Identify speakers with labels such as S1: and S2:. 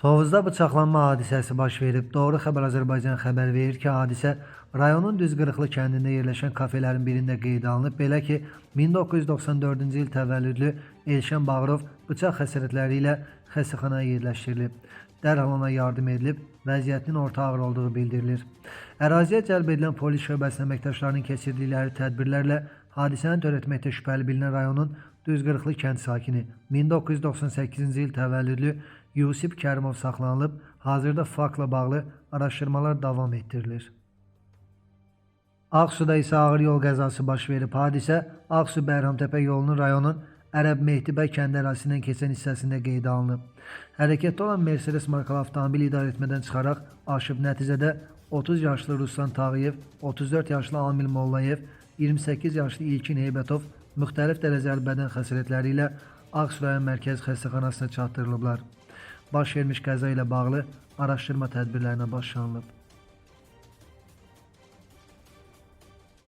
S1: Tovuzda bıçaqlanma hadisəsi baş verib. Doğru Xəbər Azərbaycan xəbər verir ki, hadisə rayonun Düzqırıqlı kəndində yerləşən kafelərin birində qeydə alınıb. Belə ki, 1994-cü il təvəllüdlü Elşən Bağırov bıçaq xəsarətləri ilə xəstəxanaya yerləşdirilib. Dərhal ona yardım edilib, vəziyyətinin orta ağır olduğu bildirilir. Əraziyə cəlb edilən polis şöbəsinin əməkdaşlarının keçirdikləri tədbirlərlə hadisəni törətməkdə şübhəli bilinən rayonun Düzqırıqlı kənd sakini 1998-ci il təvəllüdlü Yusif Kərimov saxlanılıb, hazırda faktla bağlı araşdırmalar davam etdirilir. Ağsuda isə ağır yol qəzası baş verib. Hadisə Ağsu-Bərhamtəpə yolunun rayonun Ərəb Mehdibəy kənd ərazisindən keçən hissəsində qeydə alınıb. Hərəkətdə olan Mercedes markalı avtomobil idarəetmədən çıxaraq aşıb. Nəticədə 30 yaşlı Ruslan Tağıyev, 34 yaşlı Amil Mollayev, 28 yaşlı İlkin Heybətov müxtəlif dərəcəli bədən xəsarətləri ilə Ağsu rayon mərkəzi xəstəxanasına çatdırılıblar. Baş vermiş qəza ilə bağlı araşdırma tədbirlərinə başlanılıb.